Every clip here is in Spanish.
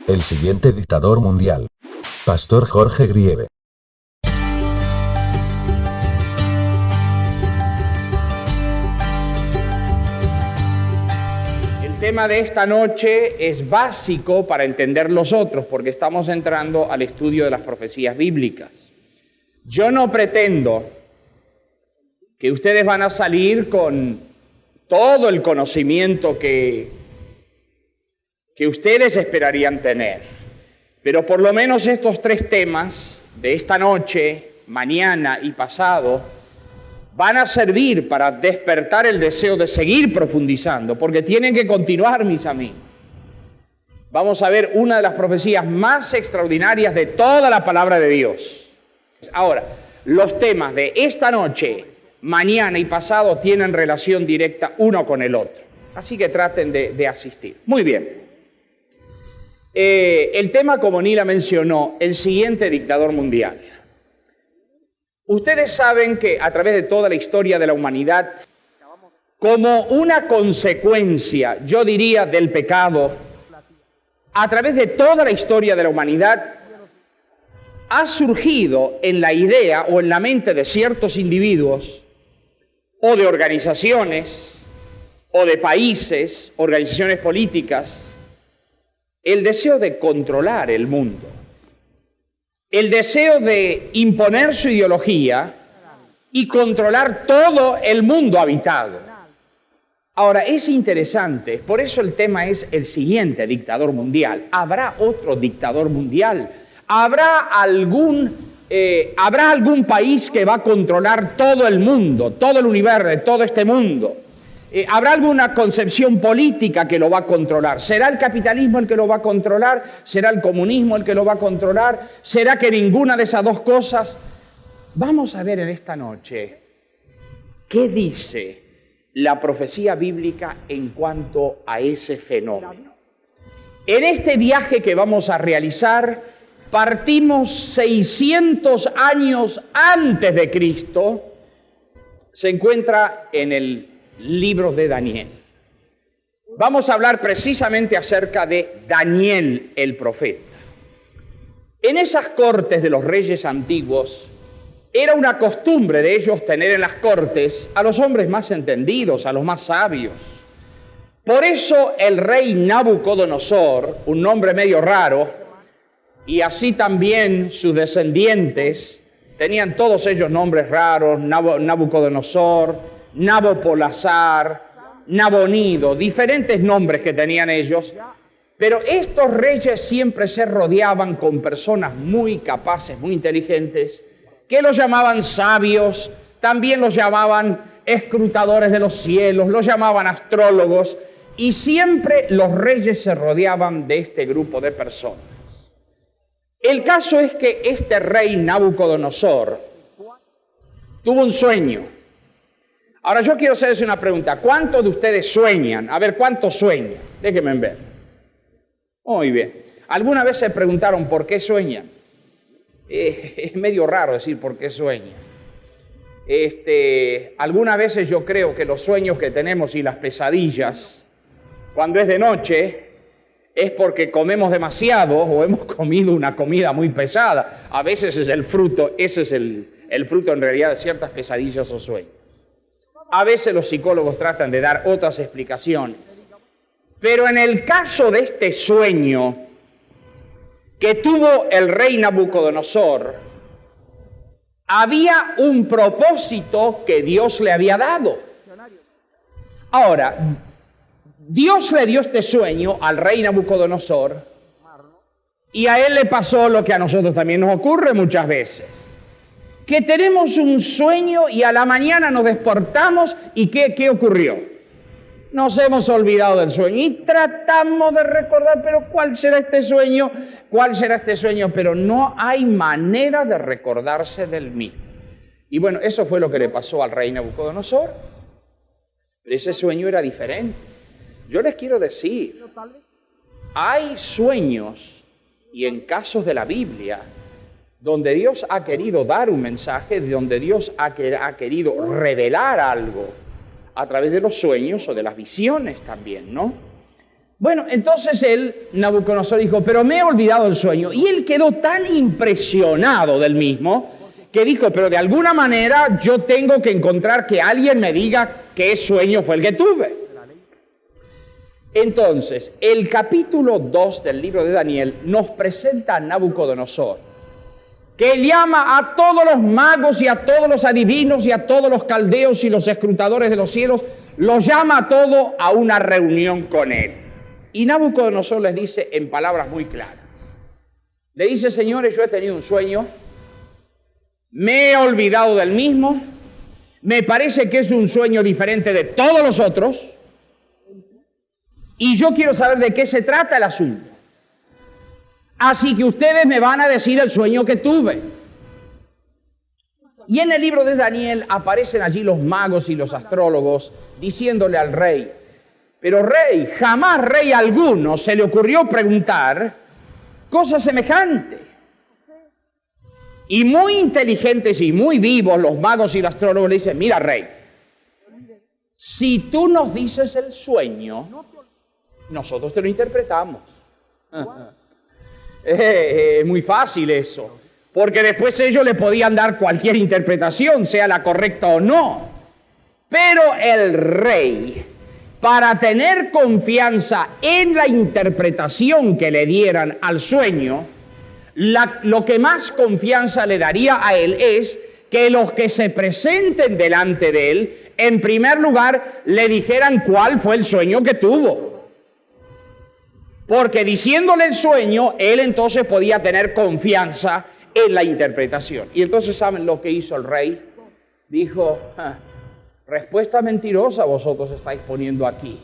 El siguiente dictador mundial. Pastor Jorge Grieve. El tema de esta noche es básico para entender los otros, porque estamos entrando al estudio de las profecías bíblicas. Yo no pretendo que ustedes van a salir con todo el conocimiento que ustedes esperarían tener, pero por lo menos estos tres temas de esta noche, mañana y pasado, van a servir para despertar el deseo de seguir profundizando, porque tienen que continuar, mis amigos. Vamos a ver una de las profecías más extraordinarias de toda la palabra de Dios. Ahora, los temas de esta noche, mañana y pasado tienen relación directa uno con el otro, así que traten de asistir. Muy bien. El tema, como Nila mencionó, el siguiente dictador mundial. Ustedes saben que a través de toda la historia de la humanidad, como una consecuencia, yo diría, del pecado, a través de toda la historia de la humanidad, ha surgido en la idea o en la mente de ciertos individuos, o de organizaciones, o de países, organizaciones políticas, el deseo de controlar el mundo, el deseo de imponer su ideología y controlar todo el mundo habitado. Ahora, es interesante, por eso el tema es el siguiente dictador mundial. ¿Habrá otro dictador mundial? ¿Habrá algún país que va a controlar todo el mundo, todo el universo, todo este mundo? ¿Habrá alguna concepción política que lo va a controlar? ¿Será el capitalismo el que lo va a controlar? ¿Será el comunismo el que lo va a controlar? ¿Será que ninguna de esas dos cosas? Vamos a ver en esta noche qué dice la profecía bíblica en cuanto a ese fenómeno. En este viaje que vamos a realizar, partimos 600 años antes de Cristo. Se encuentra en el libro de Daniel. Vamos a hablar precisamente acerca de Daniel el profeta. En esas cortes de los reyes antiguos, era una costumbre de ellos tener en las cortes a los hombres más entendidos, a los más sabios. Por eso el rey Nabucodonosor, un nombre medio raro, y así también sus descendientes, tenían todos ellos nombres raros: Nabucodonosor, Nabopolassar, Nabonido, diferentes nombres que tenían ellos, pero estos reyes siempre se rodeaban con personas muy capaces, muy inteligentes, que los llamaban sabios, también los llamaban escrutadores de los cielos, los llamaban astrólogos, y siempre los reyes se rodeaban de este grupo de personas. El caso es que este rey Nabucodonosor tuvo un sueño. Ahora yo quiero hacerles una pregunta. ¿Cuántos de ustedes sueñan? A ver, ¿cuántos sueñan? Déjenme ver. Muy bien. ¿Alguna vez se preguntaron por qué sueñan? Es medio raro decir por qué sueñan. Algunas veces yo creo que los sueños que tenemos y las pesadillas, cuando es de noche, es porque comemos demasiado o hemos comido una comida muy pesada. A veces es el fruto, ese es el fruto en realidad de ciertas pesadillas o sueños. A veces los psicólogos tratan de dar otras explicaciones. Pero en el caso de este sueño que tuvo el rey Nabucodonosor, había un propósito que Dios le había dado. Ahora, Dios le dio este sueño al rey Nabucodonosor y a él le pasó lo que a nosotros también nos ocurre muchas veces. Que tenemos un sueño y a la mañana nos despertamos y ¿qué ocurrió? Nos hemos olvidado del sueño y tratamos de recordar, pero ¿cuál será este sueño? ¿Cuál será este sueño? Pero no hay manera de recordarse del mismo. Y bueno, eso fue lo que le pasó al rey Nabucodonosor. Pero ese sueño era diferente. Yo les quiero decir, hay sueños y en casos de la Biblia donde Dios ha querido dar un mensaje, donde Dios ha querido revelar algo a través de los sueños o de las visiones también, ¿no? Bueno, entonces Nabucodonosor dijo, pero me he olvidado el sueño. Y él quedó tan impresionado del mismo que dijo, pero de alguna manera yo tengo que encontrar que alguien me diga qué sueño fue el que tuve. Entonces, el capítulo 2 del libro de Daniel nos presenta a Nabucodonosor, que llama a todos los magos y a todos los adivinos y a todos los caldeos y los escrutadores de los cielos, los llama a todos a una reunión con él. Y Nabucodonosor les dice en palabras muy claras, le dice, señores, yo he tenido un sueño, me he olvidado del mismo, me parece que es un sueño diferente de todos los otros, y yo quiero saber de qué se trata el asunto. Así que ustedes me van a decir el sueño que tuve. Y en el libro de Daniel aparecen allí los magos y los astrólogos diciéndole al rey, pero rey, jamás rey alguno se le ocurrió preguntar cosa semejante. Y muy inteligentes y muy vivos los magos y los astrólogos le dicen, mira rey, si tú nos dices el sueño, nosotros te lo interpretamos. Es muy fácil eso, porque después ellos le podían dar cualquier interpretación, sea la correcta o no. Pero el rey, para tener confianza en la interpretación que le dieran al sueño, lo que más confianza le daría a él es que los que se presenten delante de él, en primer lugar, le dijeran cuál fue el sueño que tuvo. Porque diciéndole el sueño, él entonces podía tener confianza en la interpretación. Y entonces, ¿saben lo que hizo el rey? Dijo, respuesta mentirosa vosotros estáis poniendo aquí.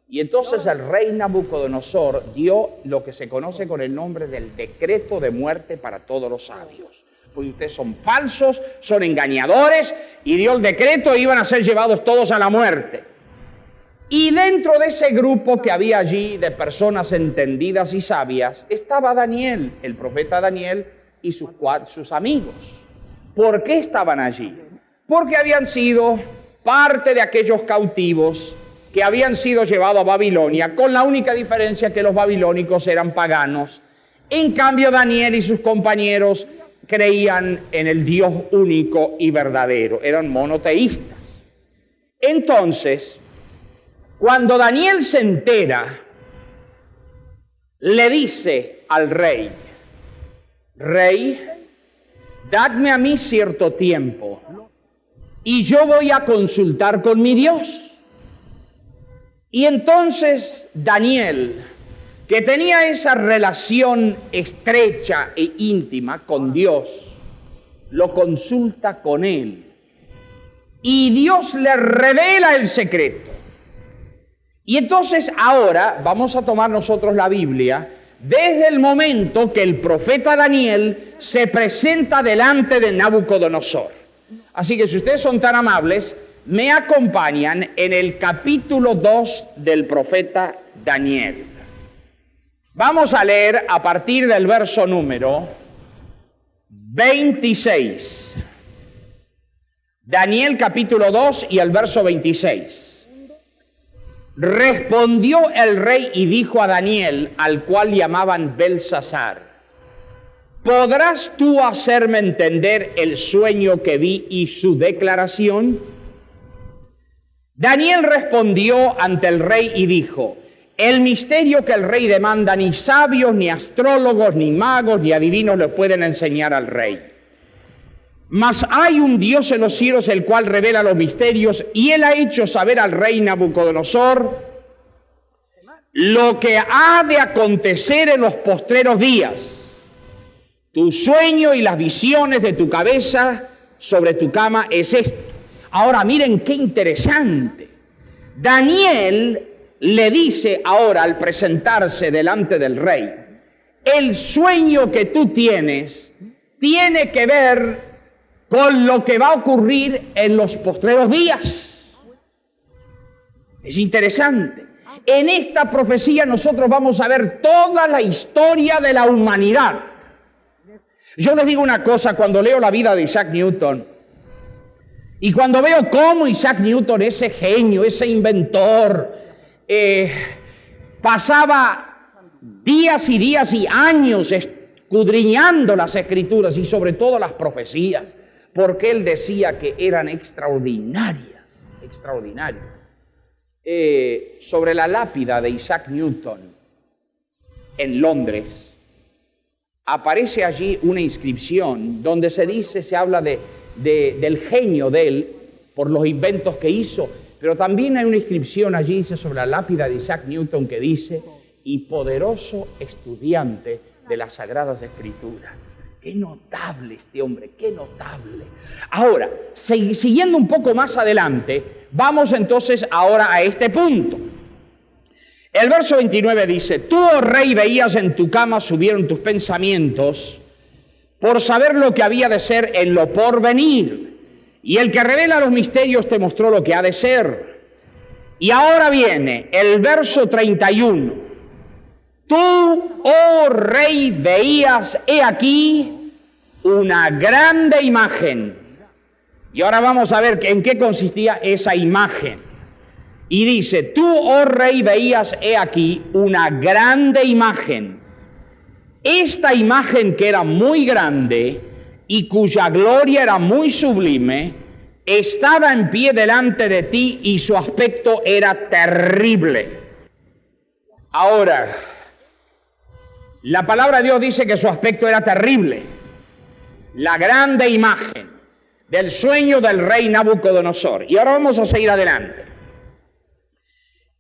Y entonces el rey Nabucodonosor dio lo que se conoce con el nombre del decreto de muerte para todos los sabios. Pues ustedes son falsos, son engañadores, y dio el decreto e iban a ser llevados todos a la muerte. Y dentro de ese grupo que había allí de personas entendidas y sabias, estaba Daniel, el profeta Daniel y sus amigos. ¿Por qué estaban allí? Porque habían sido parte de aquellos cautivos que habían sido llevados a Babilonia, con la única diferencia que los babilónicos eran paganos. En cambio, Daniel y sus compañeros creían en el Dios único y verdadero, eran monoteístas. Entonces, cuando Daniel se entera, le dice al rey, rey, dadme a mí cierto tiempo y yo voy a consultar con mi Dios. Y entonces Daniel, que tenía esa relación estrecha e íntima con Dios, lo consulta con él. Y Dios le revela el secreto. Y entonces ahora vamos a tomar nosotros la Biblia desde el momento que el profeta Daniel se presenta delante de Nabucodonosor. Así que si ustedes son tan amables, me acompañan en el capítulo 2 del profeta Daniel. Vamos a leer a partir del verso número 26. Daniel capítulo 2 y el verso 26. Respondió el rey y dijo a Daniel, al cual llamaban Belsasar, ¿podrás tú hacerme entender el sueño que vi y su declaración? Daniel respondió ante el rey y dijo, el misterio que el rey demanda ni sabios, ni astrólogos, ni magos, ni adivinos le pueden enseñar al rey. Mas hay un Dios en los cielos el cual revela los misterios, y él ha hecho saber al rey Nabucodonosor lo que ha de acontecer en los postreros días. Tu sueño y las visiones de tu cabeza sobre tu cama es esto. Ahora miren qué interesante. Daniel le dice ahora al presentarse delante del rey, el sueño que tú tienes tiene que ver con lo que va a ocurrir en los postreros días. Es interesante. En esta profecía nosotros vamos a ver toda la historia de la humanidad. Yo les digo una cosa, cuando leo la vida de Isaac Newton, y cuando veo cómo Isaac Newton, ese genio, ese inventor, pasaba días y días y años escudriñando las Escrituras y sobre todo las profecías, porque él decía que eran extraordinarias, extraordinarias. Sobre la lápida de Isaac Newton en Londres, aparece allí una inscripción donde se habla del genio de él por los inventos que hizo, pero también hay una inscripción allí, dice, sobre la lápida de Isaac Newton, que dice, y poderoso estudiante de las Sagradas Escrituras. Qué notable este hombre, qué notable. Ahora, siguiendo un poco más adelante, vamos entonces ahora a este punto. El verso 29 dice, tú, oh rey, veías en tu cama, subieron tus pensamientos, por saber lo que había de ser en lo porvenir. Y el que revela los misterios te mostró lo que ha de ser. Y ahora viene el verso 31. Tú, oh rey, veías, he aquí, una grande imagen. Y ahora vamos a ver en qué consistía esa imagen. Y dice, tú, oh rey, veías, he aquí, una grande imagen. Esta imagen, que era muy grande y cuya gloria era muy sublime, estaba en pie delante de ti y su aspecto era terrible. Ahora, la palabra de Dios dice que su aspecto era terrible. La grande imagen del sueño del rey Nabucodonosor. Y ahora vamos a seguir adelante.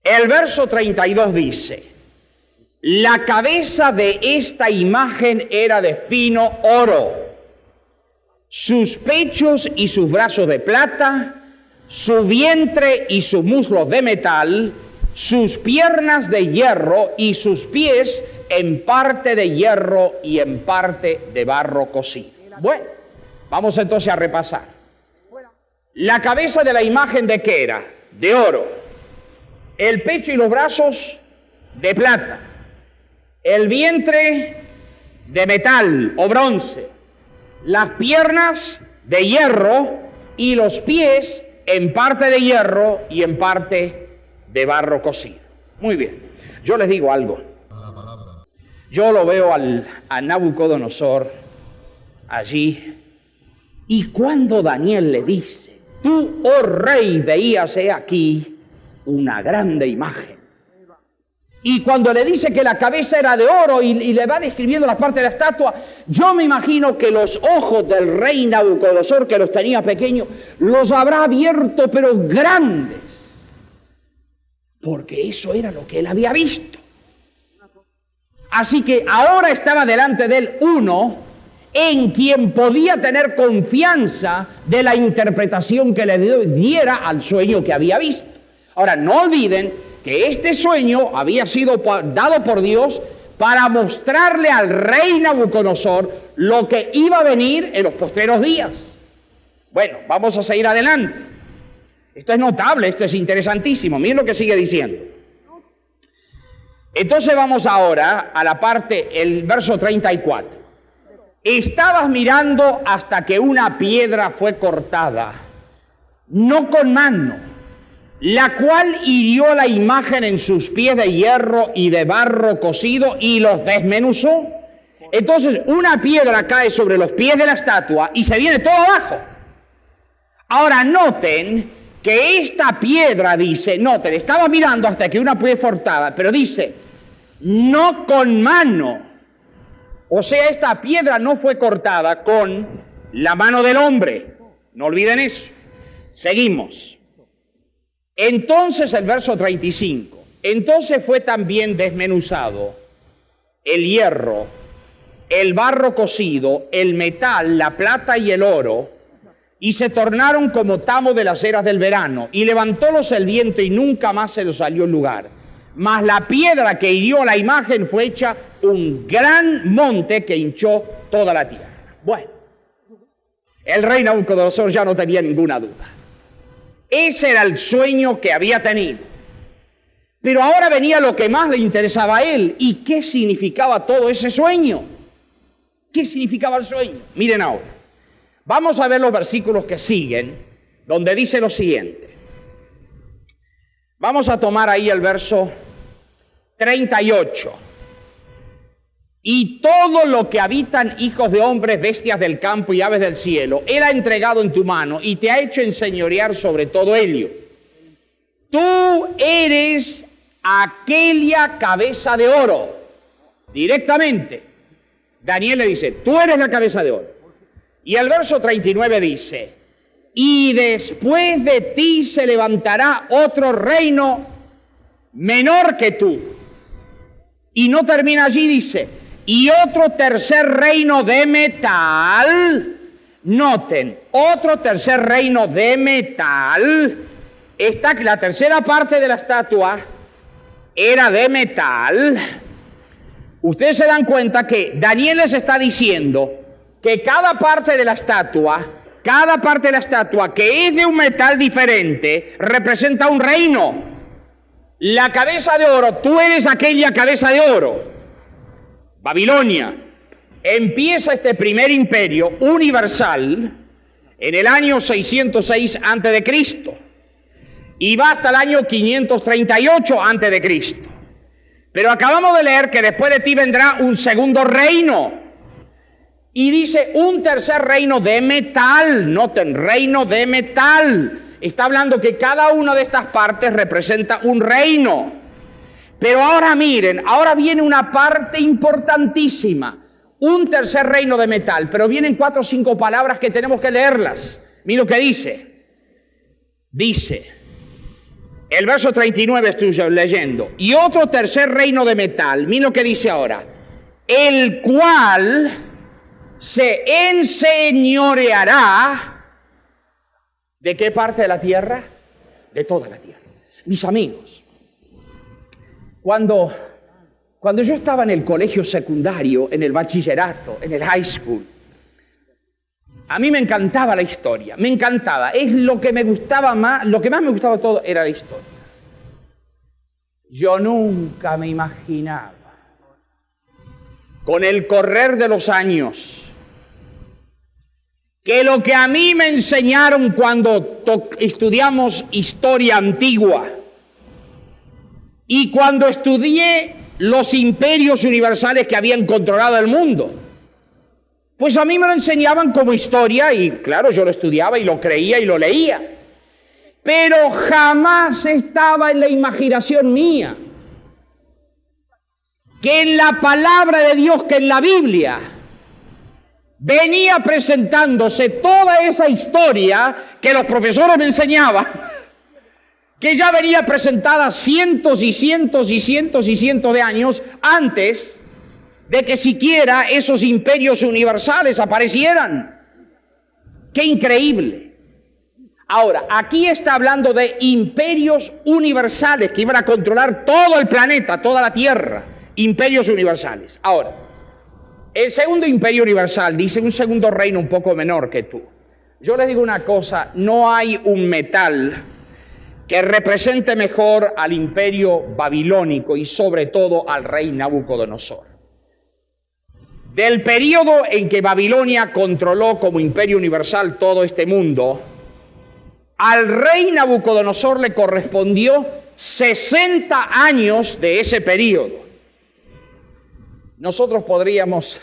El verso 32 dice, la cabeza de esta imagen era de fino oro, sus pechos y sus brazos de plata, su vientre y sus muslos de metal, sus piernas de hierro y sus pies en parte de hierro y en parte de barro cocido. Bueno, vamos entonces a repasar. La cabeza de la imagen, ¿de qué era? De oro. El pecho y los brazos de plata. El vientre de metal o bronce. Las piernas de hierro y los pies en parte de hierro y en parte de barro cocido. Muy bien. Yo les digo algo. Yo lo veo a Nabucodonosor allí, y cuando Daniel le dice, tú, oh rey, veías aquí una grande imagen. Y cuando le dice que la cabeza era de oro y le va describiendo la parte de la estatua, yo me imagino que los ojos del rey Nabucodonosor, que los tenía pequeños, los habrá abierto pero grandes, porque eso era lo que él había visto. Así que ahora estaba delante de él uno en quien podía tener confianza de la interpretación que le diera al sueño que había visto. Ahora, no olviden que este sueño había sido dado por Dios para mostrarle al rey Nabucodonosor lo que iba a venir en los postreros días. Bueno, vamos a seguir adelante. Esto es notable, esto es interesantísimo. Miren lo que sigue diciendo. Entonces vamos ahora a la parte, el verso 34. Estabas mirando hasta que una piedra fue cortada, no con mano, la cual hirió la imagen en sus pies de hierro y de barro cocido y los desmenuzó. Entonces una piedra cae sobre los pies de la estatua y se viene todo abajo. Ahora noten que esta piedra dice, noten, estaba mirando hasta que una piedra fue cortada, pero dice, no con mano. O sea, esta piedra no fue cortada con la mano del hombre. No olviden eso. Seguimos. Entonces el verso 35. Entonces fue también desmenuzado el hierro, el barro cocido, el metal, la plata y el oro, y se tornaron como tamo de las eras del verano, y levantólos el viento y nunca más se los salió el lugar. Mas la piedra que hirió la imagen fue hecha un gran monte que hinchó toda la tierra. Bueno, el rey Nabucodonosor ya no tenía ninguna duda. Ese era el sueño que había tenido. Pero ahora venía lo que más le interesaba a él. ¿Y qué significaba todo ese sueño? ¿Qué significaba el sueño? Miren ahora. Vamos a ver los versículos que siguen, donde dice lo siguiente. Vamos a tomar ahí el verso 38. Y todo lo que habitan hijos de hombres, bestias del campo y aves del cielo, Él ha entregado en tu mano y te ha hecho enseñorear sobre todo ello. Tú eres aquella cabeza de oro. Directamente. Daniel le dice, tú eres la cabeza de oro. Y el verso 39 dice, y después de ti se levantará otro reino menor que tú. Y no termina allí, dice, y otro tercer reino de metal. Noten, otro tercer reino de metal. La tercera parte de la estatua era de metal. Ustedes se dan cuenta que Daniel les está diciendo que cada parte de la estatua que es de un metal diferente, representa un reino. La cabeza de oro, tú eres aquella cabeza de oro. Babilonia. Empieza este primer imperio universal en el año 606 a.C. y va hasta el año 538 a.C. Pero acabamos de leer que después de ti vendrá un segundo reino. Y dice un tercer reino de metal. Noten, reino de metal. Está hablando que cada una de estas partes representa un reino. Pero ahora miren, ahora viene una parte importantísima. Un tercer reino de metal. Pero vienen 4 o 5 palabras que tenemos que leerlas. Mira lo que dice. Dice... El verso 39 estoy leyendo. Y otro tercer reino de metal. Mira lo que dice ahora. El cual se enseñoreará. ¿De qué parte de la tierra? De toda la tierra. Mis amigos, cuando yo estaba en el colegio secundario, en el bachillerato, en el high school, a mí me encantaba la historia, me encantaba. Es lo que me gustaba más, lo que más me gustaba de todo era la historia. Yo nunca me imaginaba, con el correr de los años, que lo que a mí me enseñaron cuando estudiamos historia antigua y cuando estudié los imperios universales que habían controlado el mundo, pues a mí me lo enseñaban como historia y claro, yo lo estudiaba y lo creía y lo leía. Pero jamás estaba en la imaginación mía que en la palabra de Dios, que en la Biblia, venía presentándose toda esa historia que los profesores me enseñaban, que ya venía presentada cientos y cientos y cientos y cientos de años antes de que siquiera esos imperios universales aparecieran. ¡Qué increíble! Ahora, aquí está hablando de imperios universales que iban a controlar todo el planeta, toda la Tierra. Imperios universales. Ahora, el segundo imperio universal dice un segundo reino un poco menor que tú. Yo les digo una cosa, no hay un metal que represente mejor al imperio babilónico y sobre todo al rey Nabucodonosor. Del período en que Babilonia controló como imperio universal todo este mundo, al rey Nabucodonosor le correspondió 60 años de ese período. Nosotros podríamos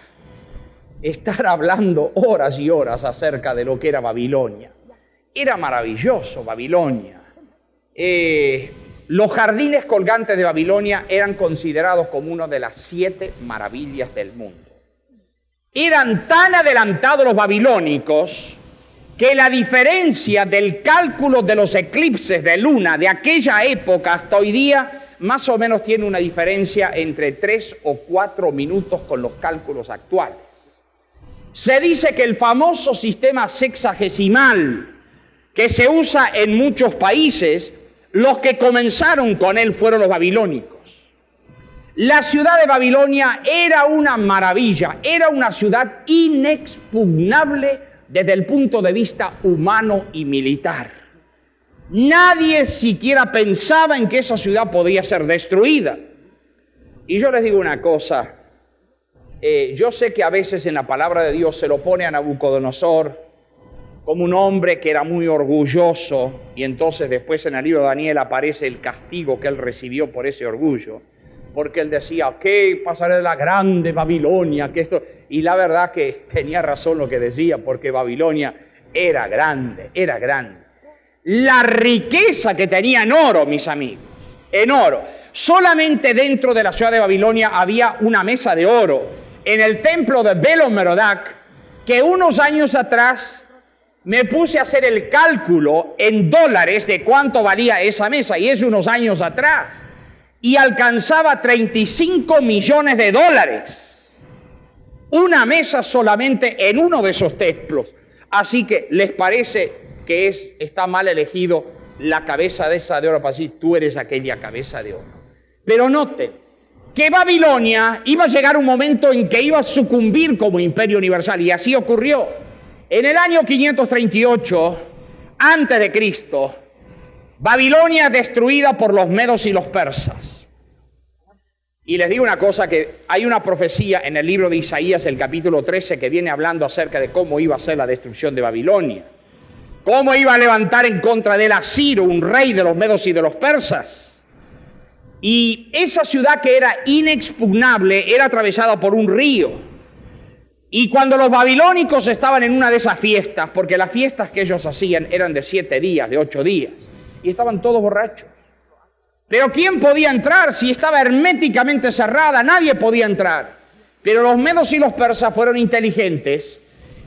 estar hablando horas y horas acerca de lo que era Babilonia. Era maravilloso Babilonia. Los jardines colgantes de Babilonia eran considerados como una de las 7 maravillas del mundo. Eran tan adelantados los babilónicos que la diferencia del cálculo de los eclipses de luna de aquella época hasta hoy día más o menos tiene una diferencia entre 3 o 4 minutos con los cálculos actuales. Se dice que el famoso sistema sexagesimal que se usa en muchos países, los que comenzaron con él fueron los babilónicos. La ciudad de Babilonia era una maravilla, era una ciudad inexpugnable desde el punto de vista humano y militar. Nadie siquiera pensaba en que esa ciudad podía ser destruida. Y yo les digo una cosa, yo sé que a veces en la palabra de Dios se lo pone a Nabucodonosor como un hombre que era muy orgulloso, y entonces después en el libro de Daniel aparece el castigo que él recibió por ese orgullo. porque él decía, ¿qué pasará de la grande Babilonia? Que esto... Y la verdad que tenía razón lo que decía, porque Babilonia era grande, era grande. La riqueza que tenía en oro, mis amigos, en oro. Solamente dentro de la ciudad de Babilonia había una mesa de oro en el templo de Belo-Merodach, que unos años atrás me puse a hacer el cálculo en dólares de cuánto valía esa mesa, y es unos años atrás, y alcanzaba 35 millones de dólares. Una mesa solamente en uno de esos templos. Así que, ¿les parece que está mal elegido la cabeza de esa de oro para decir, tú eres aquella cabeza de oro? Pero noten que Babilonia iba a llegar un momento en que iba a sucumbir como imperio universal, y así ocurrió. En el año 538, antes de Cristo, Babilonia destruida por los medos y los persas. Y les digo una cosa, que hay una profecía en el libro de Isaías, el capítulo 13, que viene hablando acerca de cómo iba a ser la destrucción de Babilonia. Cómo iba a levantar en contra de él a Ciro, un rey de los medos y de los persas. Y esa ciudad, que era inexpugnable, era atravesada por un río. Y cuando los babilónicos estaban en una de esas fiestas, porque las fiestas que ellos hacían eran de 7 días, de 8 días, y estaban todos borrachos. Pero ¿quién podía entrar si estaba herméticamente cerrada? Nadie podía entrar. Pero los medos y los persas fueron inteligentes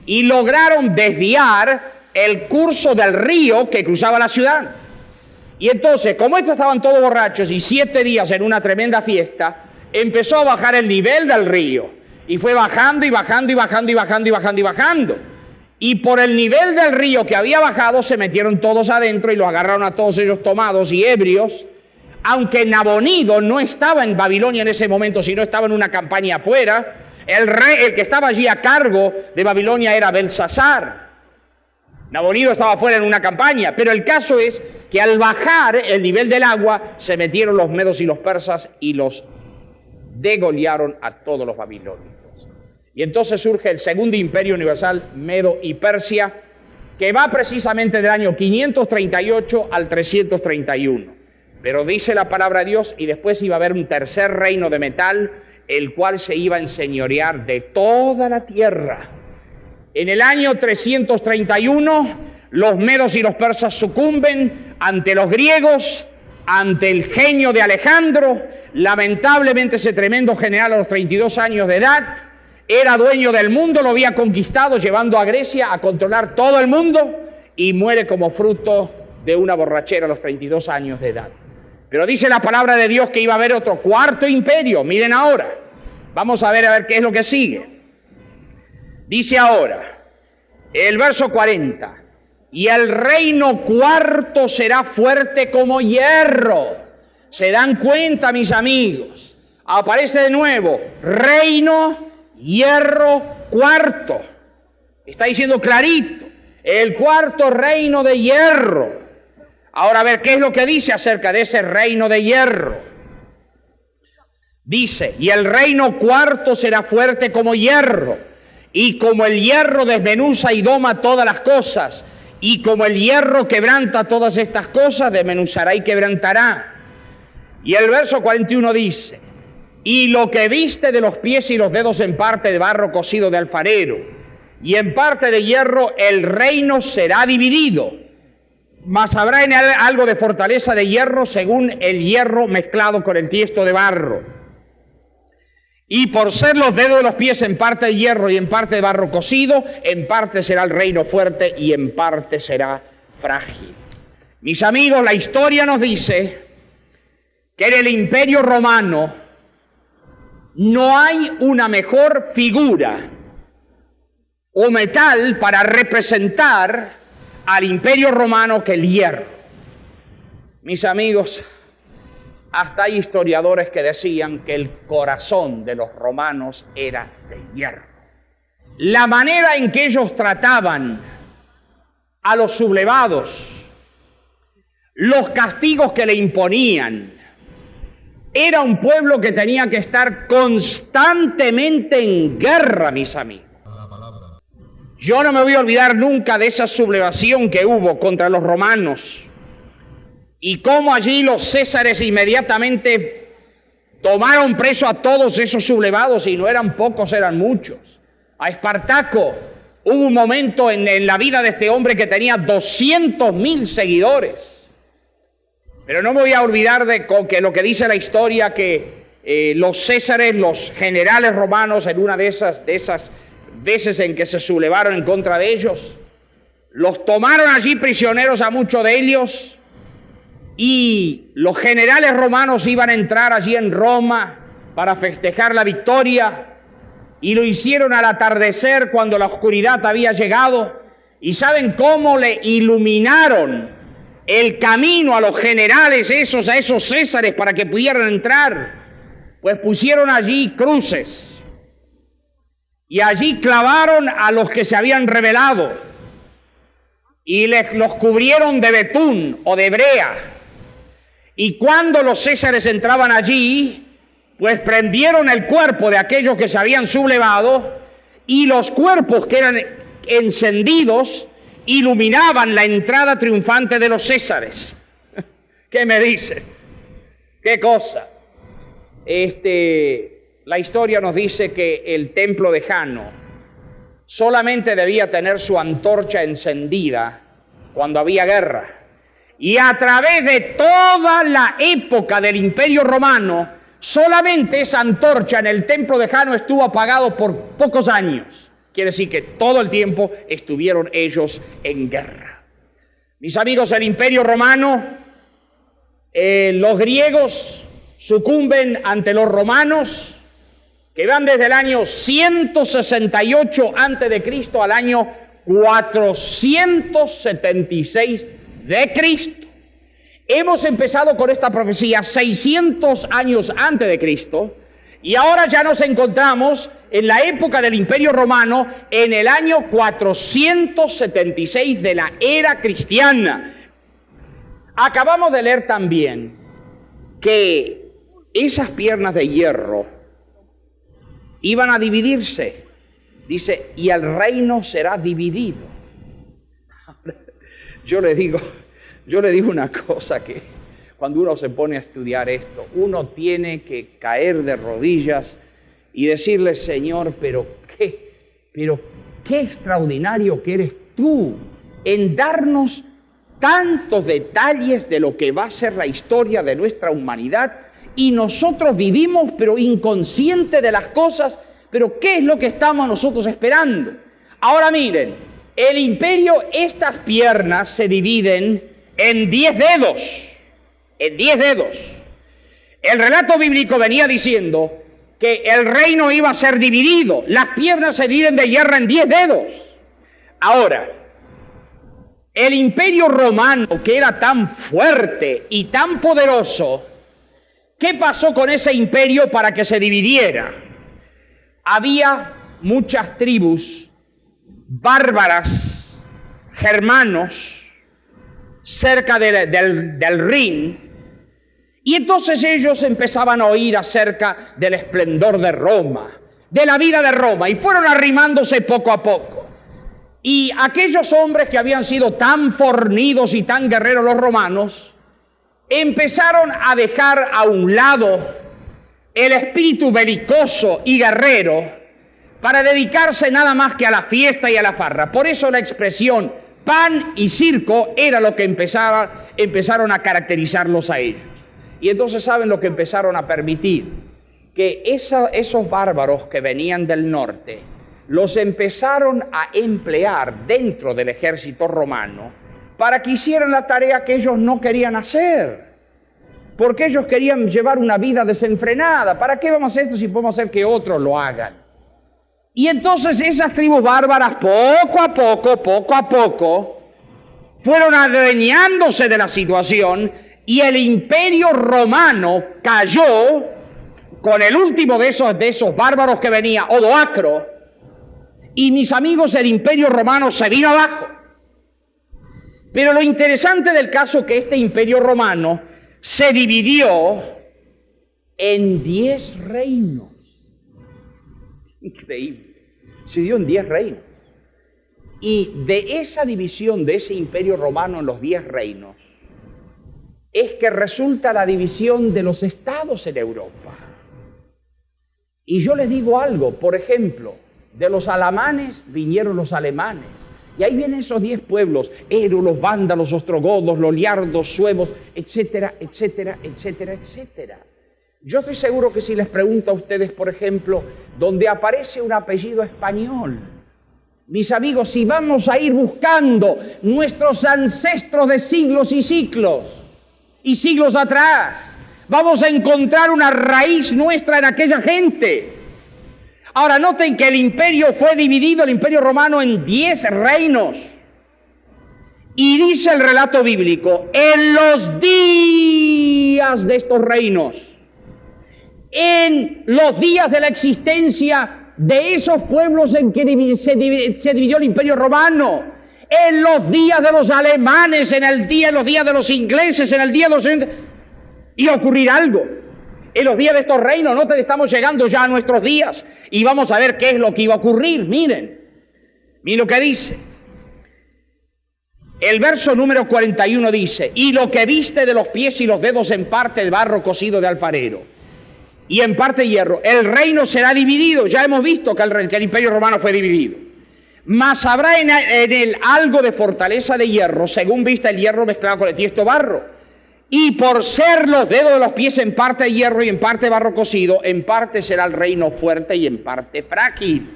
y lograron desviar el curso del río que cruzaba la ciudad. Y entonces, como estos estaban todos borrachos y 7 días en una tremenda fiesta, empezó a bajar el nivel del río. Y fue bajando y bajando y bajando y bajando y bajando y bajando. Y por el nivel del río que había bajado, se metieron todos adentro y los agarraron a todos ellos tomados y ebrios. Aunque Nabonido no estaba en Babilonia en ese momento, sino estaba en una campaña afuera, el que estaba allí a cargo de Babilonia era Belsasar. Nabonido estaba afuera en una campaña, pero el caso es que al bajar el nivel del agua, se metieron los medos y los persas y los degollaron a todos los babilónicos. Y entonces surge el segundo imperio universal, Medo y Persia, que va precisamente del año 538 al 331. Pero dice la palabra de Dios, y después iba a haber un tercer reino de metal, el cual se iba a enseñorear de toda la tierra. En el año 331, los medos y los persas sucumben ante los griegos, ante el genio de Alejandro. Lamentablemente, ese tremendo general a los 32 años de edad era dueño del mundo, lo había conquistado, llevando a Grecia a controlar todo el mundo, y muere como fruto de una borrachera a los 32 años de edad. Pero dice la palabra de Dios que iba a haber otro cuarto imperio. Miren ahora, vamos a ver qué es lo que sigue. Dice ahora, el verso 40, y el reino cuarto será fuerte como hierro. ¿Se dan cuenta, mis amigos? Aparece de nuevo, reino, hierro, cuarto. Está diciendo clarito, el cuarto reino de hierro. Ahora a ver, ¿qué es lo que dice acerca de ese reino de hierro? Dice, y el reino cuarto será fuerte como hierro, y como el hierro desmenuza y doma todas las cosas, y como el hierro quebranta todas estas cosas, desmenuzará y quebrantará. Y el verso 41 dice, y lo que viste de los pies y los dedos en parte de barro cocido de alfarero, y en parte de hierro, el reino será dividido. Mas habrá en él algo de fortaleza de hierro, según el hierro mezclado con el tiesto de barro. Y por ser los dedos de los pies en parte de hierro y en parte de barro cocido, en parte será el reino fuerte y en parte será frágil. Mis amigos, la historia nos dice que en el Imperio Romano no hay una mejor figura o metal para representar al Imperio Romano que el hierro. Mis amigos, hasta hay historiadores que decían que el corazón de los romanos era de hierro. La manera en que ellos trataban a los sublevados, los castigos que le imponían, era un pueblo que tenía que estar constantemente en guerra, mis amigos. Yo no me voy a olvidar nunca de esa sublevación que hubo contra los romanos y cómo allí los césares inmediatamente tomaron preso a todos esos sublevados, y no eran pocos, eran muchos. A Espartaco, hubo un momento en la vida de este hombre que tenía 200.000 seguidores. Pero no me voy a olvidar de que lo que dice la historia, que los césares, los generales romanos, en una de esas veces en que se sublevaron en contra de ellos, los tomaron allí prisioneros a muchos de ellos, y los generales romanos iban a entrar allí en Roma para festejar la victoria, y lo hicieron al atardecer, cuando la oscuridad había llegado. ¿Y saben cómo le iluminaron el camino a los generales esos, a esos césares, para que pudieran entrar? Pues pusieron allí cruces, y allí clavaron a los que se habían rebelado, y los cubrieron de betún o de brea. Y cuando los césares entraban allí, pues prendieron el cuerpo de aquellos que se habían sublevado, y los cuerpos que eran encendidos iluminaban la entrada triunfante de los césares. ¿Qué me dice? ¿Qué cosa? La historia nos dice que el templo de Jano solamente debía tener su antorcha encendida cuando había guerra. Y a través de toda la época del Imperio Romano, solamente esa antorcha en el templo de Jano estuvo apagado por pocos años. Quiere decir que todo el tiempo estuvieron ellos en guerra. Mis amigos, el Imperio Romano, los griegos sucumben ante los romanos, que van desde el año 168 a.C. al año 476 de Cristo. Hemos empezado con esta profecía 600 años antes de Cristo, y ahora ya nos encontramos en la época del Imperio Romano, en el año 476 de la era cristiana. Acabamos de leer también que esas piernas de hierro iban a dividirse. Dice, y el reino será dividido. Yo le digo una cosa, que cuando uno se pone a estudiar esto, uno tiene que caer de rodillas y decirle, Señor, pero qué extraordinario que eres tú en darnos tantos detalles de lo que va a ser la historia de nuestra humanidad, y nosotros vivimos pero inconscientes de las cosas. Pero ¿qué es lo que estamos nosotros esperando? Ahora miren, el imperio, estas piernas se dividen en 10 dedos, en 10 dedos. El relato bíblico venía diciendo que el reino iba a ser dividido, las piernas se dividen de hierro en 10 dedos. Ahora, el imperio romano, que era tan fuerte y tan poderoso, ¿qué pasó con ese imperio para que se dividiera? Había muchas tribus bárbaras, germanos, cerca del Rin, y entonces ellos empezaban a oír acerca del esplendor de Roma, de la vida de Roma, y fueron arrimándose poco a poco. Y aquellos hombres que habían sido tan fornidos y tan guerreros los romanos, empezaron a dejar a un lado el espíritu belicoso y guerrero para dedicarse nada más que a la fiesta y a la farra. Por eso la expresión pan y circo era lo que empezaron a caracterizarlos a ellos. Y entonces, ¿saben lo que empezaron a permitir? Que esos bárbaros que venían del norte los empezaron a emplear dentro del ejército romano para que hicieran la tarea que ellos no querían hacer. Porque ellos querían llevar una vida desenfrenada. ¿Para qué vamos a hacer esto si podemos hacer que otros lo hagan? Y entonces esas tribus bárbaras poco a poco, fueron adueñándose de la situación, y el imperio romano cayó con el último de esos bárbaros que venía, Odoacro, y mis amigos, el imperio romano se vino abajo. Pero lo interesante del caso es que este imperio romano se dividió en 10 reinos. Increíble. Se dividió en 10 reinos. Y de esa división de ese imperio romano en los 10 reinos, es que resulta la división de los estados en Europa. Y yo les digo algo, por ejemplo, de los alamanes vinieron los alemanes. Y ahí vienen esos 10 pueblos, érulos, vándalos, ostrogodos, loliardos, suevos, etcétera, etcétera, etcétera, etcétera. Yo estoy seguro que si les pregunto a ustedes, por ejemplo, donde aparece un apellido español, mis amigos, si vamos a ir buscando nuestros ancestros de siglos y siglos atrás, vamos a encontrar una raíz nuestra en aquella gente. Ahora, noten que el imperio fue dividido, el imperio romano, en 10 reinos. Y dice el relato bíblico, en los días de estos reinos, en los días de la existencia de esos pueblos en que se dividió el imperio romano, en los días de los alemanes, en los días de los ingleses, en el día de los... iba a ocurrir algo. En los días de estos reinos, no estamos llegando ya a nuestros días y vamos a ver qué es lo que iba a ocurrir. Miren lo que dice. El verso número 41 dice, y lo que viste de los pies y los dedos en parte de barro cocido de alfarero y en parte hierro, el reino será dividido. Ya hemos visto que el imperio romano fue dividido. Mas habrá en él algo de fortaleza de hierro, según viste el hierro mezclado con el tiesto barro. Y por ser los dedos de los pies en parte hierro y en parte barro cocido, en parte será el reino fuerte y en parte frágil.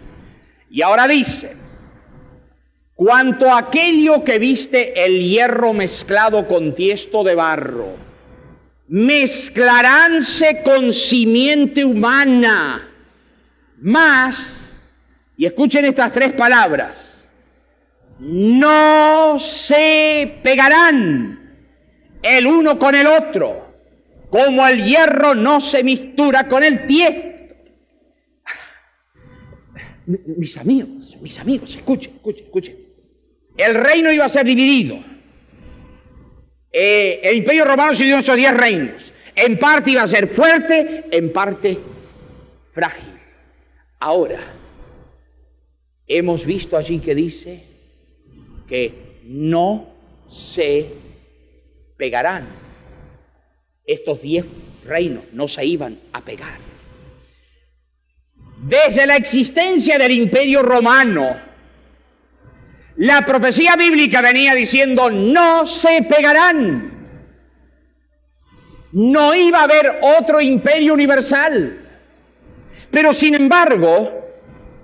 Y ahora dice, cuanto a aquello que viste el hierro mezclado con tiesto de barro, mezclaránse con simiente humana, mas, y escuchen estas 3 palabras, no se pegarán el uno con el otro, como el hierro no se mistura con el tiesto. Mis amigos, escuchen. El reino iba a ser dividido. El imperio romano se dividió en esos 10 reinos. En parte iba a ser fuerte, en parte frágil. Ahora, hemos visto allí que dice que no se pegarán. Estos 10 reinos no se iban a pegar. Desde la existencia del imperio romano, la profecía bíblica venía diciendo, no se pegarán. No iba a haber otro imperio universal. Pero sin embargo,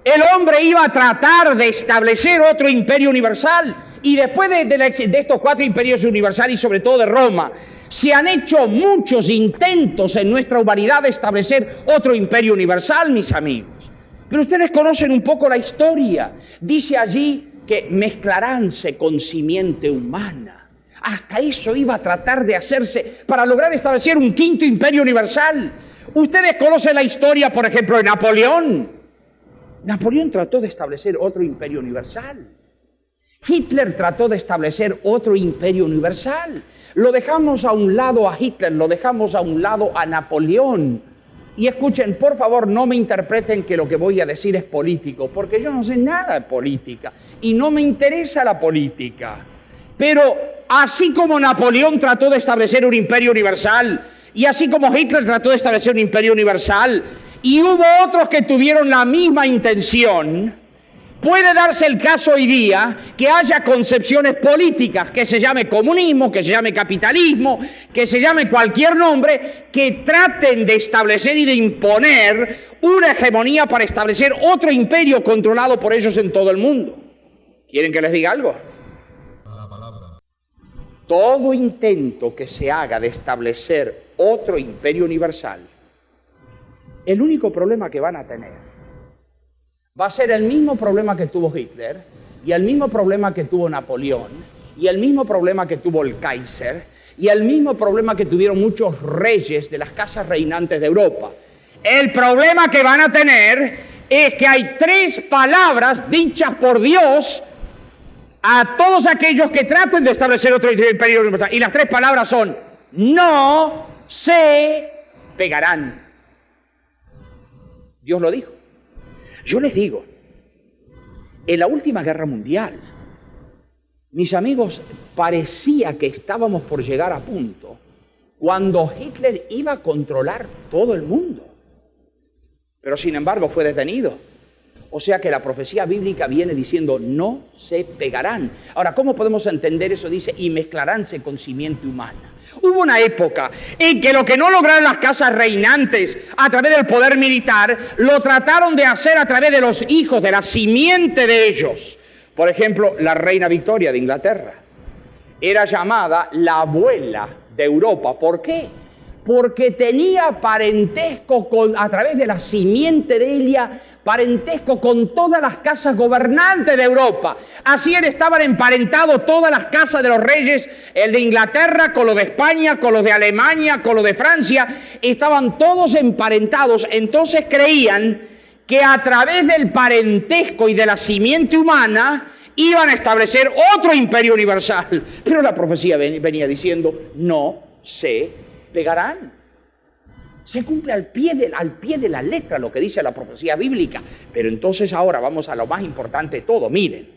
el hombre iba a tratar de establecer otro imperio universal. Y después de estos 4 imperios universales y sobre todo de Roma, se han hecho muchos intentos en nuestra humanidad de establecer otro imperio universal, mis amigos. Pero ustedes conocen un poco la historia. Dice allí que mezclaránse con simiente humana. Hasta eso iba a tratar de hacerse para lograr establecer un 5º imperio universal. Ustedes conocen la historia, por ejemplo, de Napoleón. Napoleón trató de establecer otro imperio universal. Hitler trató de establecer otro imperio universal. Lo dejamos a un lado a Hitler, lo dejamos a un lado a Napoleón. Y escuchen, por favor, no me interpreten que lo que voy a decir es político, porque yo no sé nada de política y no me interesa la política. Pero así como Napoleón trató de establecer un imperio universal, y así como Hitler trató de establecer un imperio universal, y hubo otros que tuvieron la misma intención, puede darse el caso hoy día que haya concepciones políticas, que se llame comunismo, que se llame capitalismo, que se llame cualquier nombre, que traten de establecer y de imponer una hegemonía para establecer otro imperio controlado por ellos en todo el mundo. ¿Quieren que les diga algo? Todo intento que se haga de establecer otro imperio universal, el único problema que van a tener va a ser el mismo problema que tuvo Hitler, y el mismo problema que tuvo Napoleón, y el mismo problema que tuvo el Kaiser, y el mismo problema que tuvieron muchos reyes de las casas reinantes de Europa. El problema que van a tener es que hay 3 palabras dichas por Dios a todos aquellos que traten de establecer otro imperio universal. Y las 3 palabras son, no se pegarán. Dios lo dijo. Yo les digo, en la última guerra mundial, mis amigos, parecía que estábamos por llegar a punto cuando Hitler iba a controlar todo el mundo. pero sin embargo fue detenido. O sea que la profecía bíblica viene diciendo, no se pegarán. Ahora, ¿cómo podemos entender eso? Dice, y mezclaránse con simiente humana. Hubo una época en que lo que no lograron las casas reinantes a través del poder militar, lo trataron de hacer a través de los hijos, de la simiente de ellos. Por ejemplo, la reina Victoria de Inglaterra era llamada la abuela de Europa. ¿Por qué? Porque tenía parentesco a través de la simiente de ella, parentesco con todas las casas gobernantes de Europa. Así estaban emparentados todas las casas de los reyes, el de Inglaterra con lo de España, con los de Alemania, con lo de Francia, estaban todos emparentados. Entonces creían que a través del parentesco y de la simiente humana iban a establecer otro imperio universal. Pero la profecía venía diciendo, no se pegarán. Se cumple al pie de la letra lo que dice la profecía bíblica. Pero entonces ahora vamos a lo más importante de todo. Miren,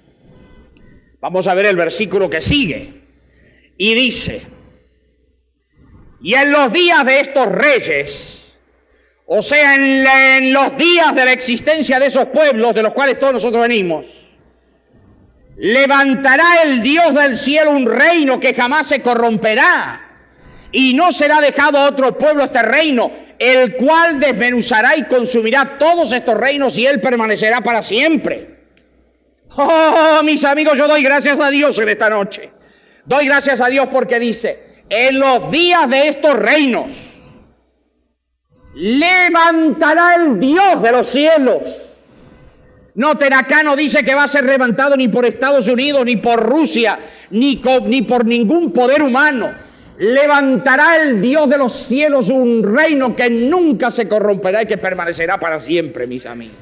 vamos a ver el versículo que sigue. Y dice, y en los días de estos reyes, o sea, en los días de la existencia de esos pueblos de los cuales todos nosotros venimos, levantará el Dios del cielo un reino que jamás se corromperá, y no será dejado a otro pueblo este reino, el cual desmenuzará y consumirá todos estos reinos, y él permanecerá para siempre. Oh, mis amigos, yo doy gracias a Dios en esta noche. Doy gracias a Dios porque dice, en los días de estos reinos, levantará el Dios de los cielos. Noten, acá no dice que va a ser levantado ni por Estados Unidos, ni por Rusia, ni por ningún poder humano. Levantará el Dios de los cielos un reino que nunca se corromperá y que permanecerá para siempre, mis amigos.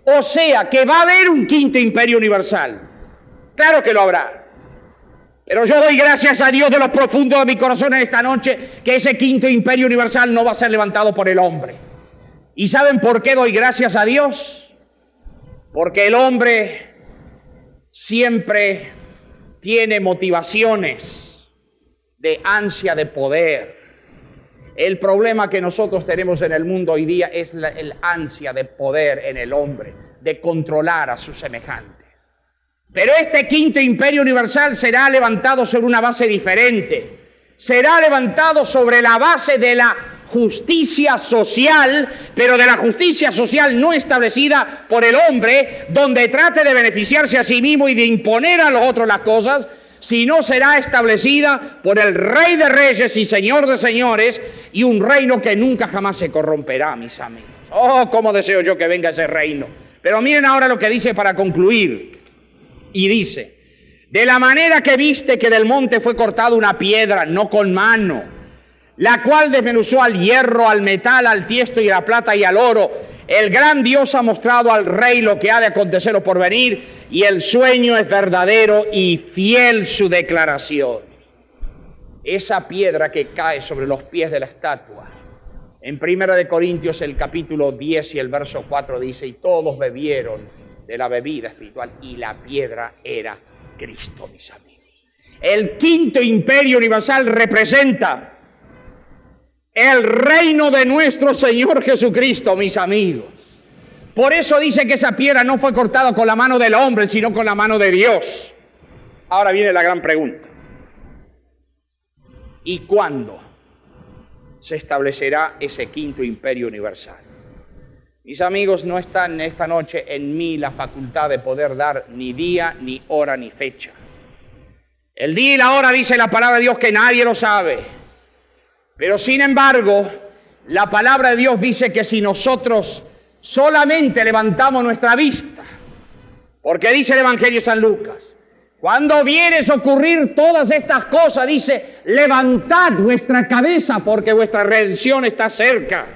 O sea, que va a haber un quinto imperio universal. Claro que lo habrá. Pero yo doy gracias a Dios de lo profundo de mi corazón en esta noche que ese quinto imperio universal no va a ser levantado por el hombre. ¿Y saben por qué doy gracias a Dios? Porque el hombre siempre tiene motivaciones de ansia de poder. El problema que nosotros tenemos en el mundo hoy día es el ansia de poder en el hombre, de controlar a sus semejantes. Pero este quinto imperio universal será levantado sobre una base diferente. Será levantado sobre la base de la justicia social, pero de la justicia social no establecida por el hombre, donde trate de beneficiarse a sí mismo y de imponer a los otros las cosas, sino será establecida por el Rey de Reyes y Señor de Señores, y un reino que nunca jamás se corromperá, mis amigos. Oh, cómo deseo yo que venga ese reino. Pero miren ahora lo que dice para concluir. Y dice, de la manera que viste que del monte fue cortada una piedra, no con mano, la cual desmenuzó al hierro, al metal, al tiesto y a la plata y al oro, el gran Dios ha mostrado al rey lo que ha de acontecer o por venir, y el sueño es verdadero y fiel su declaración. Esa piedra que cae sobre los pies de la estatua. En 1 de Corintios el capítulo 10 y el verso 4 dice, y todos bebieron de la bebida espiritual, y la piedra era Cristo, mis amigos. El quinto imperio universal representa el reino de nuestro Señor Jesucristo, mis amigos. Por eso dice que esa piedra no fue cortada con la mano del hombre, sino con la mano de Dios. Ahora viene la gran pregunta. ¿Y cuándo se establecerá ese quinto imperio universal? Mis amigos, no está en esta noche en mí la facultad de poder dar ni día, ni hora, ni fecha. El día y la hora dice la palabra de Dios que nadie lo sabe. Pero sin embargo, la palabra de Dios dice que si nosotros solamente levantamos nuestra vista, porque dice el Evangelio de San Lucas, cuando vieres ocurrir todas estas cosas, dice, levantad vuestra cabeza porque vuestra redención está cerca.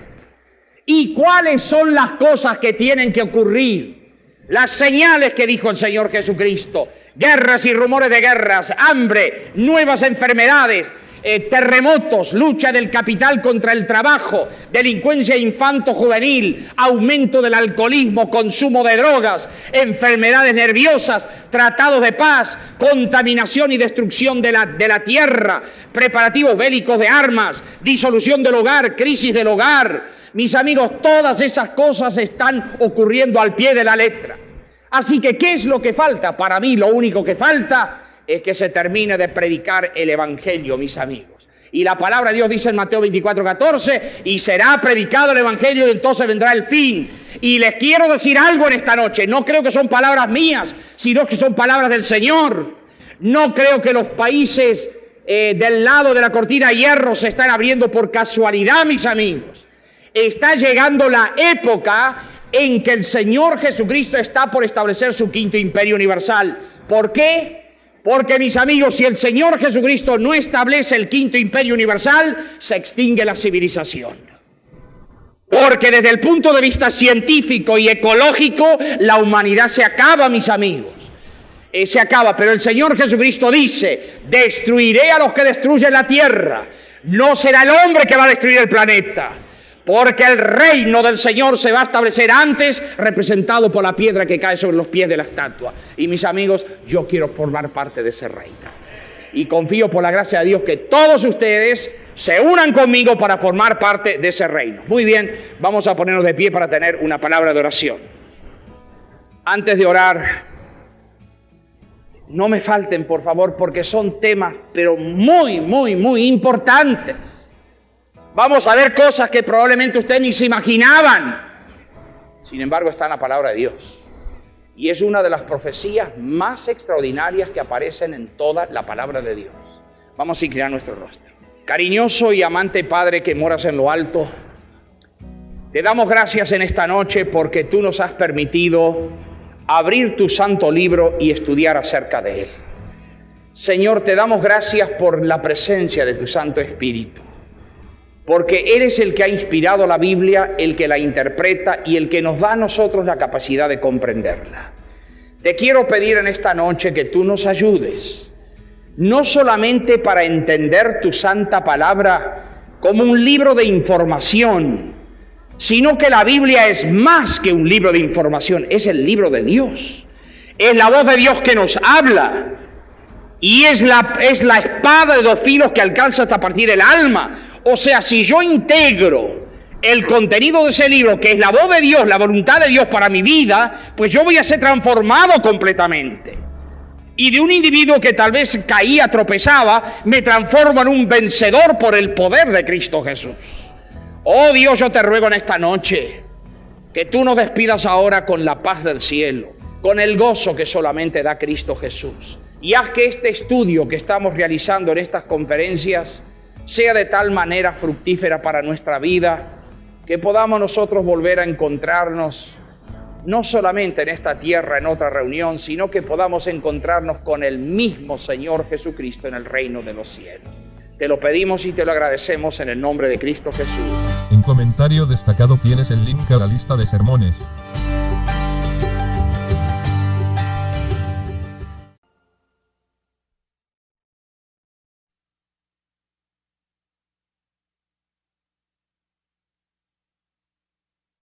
¿Y cuáles son las cosas que tienen que ocurrir? Las señales que dijo el Señor Jesucristo: guerras y rumores de guerras, hambre, nuevas enfermedades, terremotos, lucha del capital contra el trabajo, delincuencia infanto-juvenil, aumento del alcoholismo, consumo de drogas, enfermedades nerviosas, tratados de paz, contaminación y destrucción de la tierra, preparativos bélicos de armas, disolución del hogar, crisis del hogar, Mis amigos, todas esas cosas están ocurriendo al pie de la letra. Así que, ¿qué es lo que falta? Para mí, lo único que falta es que se termine de predicar el Evangelio, mis amigos. Y la palabra de Dios dice en Mateo 24:14, y será predicado el Evangelio y entonces vendrá el fin. Y les quiero decir algo en esta noche. No creo que son palabras mías, sino que son palabras del Señor. No creo que los países del lado de la cortina de hierro se están abriendo por casualidad, mis amigos. Está llegando la época en que el Señor Jesucristo está por establecer su quinto imperio universal. ¿Por qué? Porque, mis amigos, si el Señor Jesucristo no establece el quinto imperio universal, se extingue la civilización. Porque desde el punto de vista científico y ecológico, la humanidad se acaba, mis amigos. Se acaba, pero el Señor Jesucristo dice, destruiré a los que destruyen la tierra. No será el hombre que va a destruir el planeta. Porque el reino del Señor se va a establecer antes, representado por la piedra que cae sobre los pies de la estatua. Y mis amigos, yo quiero formar parte de ese reino. Y confío por la gracia de Dios que todos ustedes se unan conmigo para formar parte de ese reino. Muy bien, vamos a ponernos de pie para tener una palabra de oración. Antes de orar, no me falten, por favor, porque son temas, pero muy importantes. Vamos a ver cosas que probablemente ustedes ni se imaginaban. Sin embargo, está en la palabra de Dios. Y es una de las profecías más extraordinarias que aparecen en toda la palabra de Dios. Vamos a inclinar nuestro rostro. Cariñoso y amante Padre que moras en lo alto, te damos gracias en esta noche porque tú nos has permitido abrir tu santo libro y estudiar acerca de él. Señor, te damos gracias por la presencia de tu Santo Espíritu. Porque eres el que ha inspirado la Biblia, el que la interpreta y el que nos da a nosotros la capacidad de comprenderla. Te quiero pedir en esta noche que tú nos ayudes, no solamente para entender tu santa palabra como un libro de información, sino que la Biblia es más que un libro de información, es el libro de Dios. Es la voz de Dios que nos habla y es la espada de dos filos que alcanza hasta partir el alma. O sea, si yo integro el contenido de ese libro, que es la voz de Dios, la voluntad de Dios para mi vida, pues yo voy a ser transformado completamente. Y de un individuo que tal vez caía, tropezaba, me transformo en un vencedor por el poder de Cristo Jesús. Oh Dios, yo te ruego en esta noche que tú nos despidas ahora con la paz del cielo, con el gozo que solamente da Cristo Jesús. Y haz que este estudio que estamos realizando en estas conferencias sea de tal manera fructífera para nuestra vida, que podamos nosotros volver a encontrarnos, no solamente en esta tierra, en otra reunión, sino que podamos encontrarnos con el mismo Señor Jesucristo en el reino de los cielos. Te lo pedimos y te lo agradecemos en el nombre de Cristo Jesús. En comentario destacado tienes el link a la lista de sermones.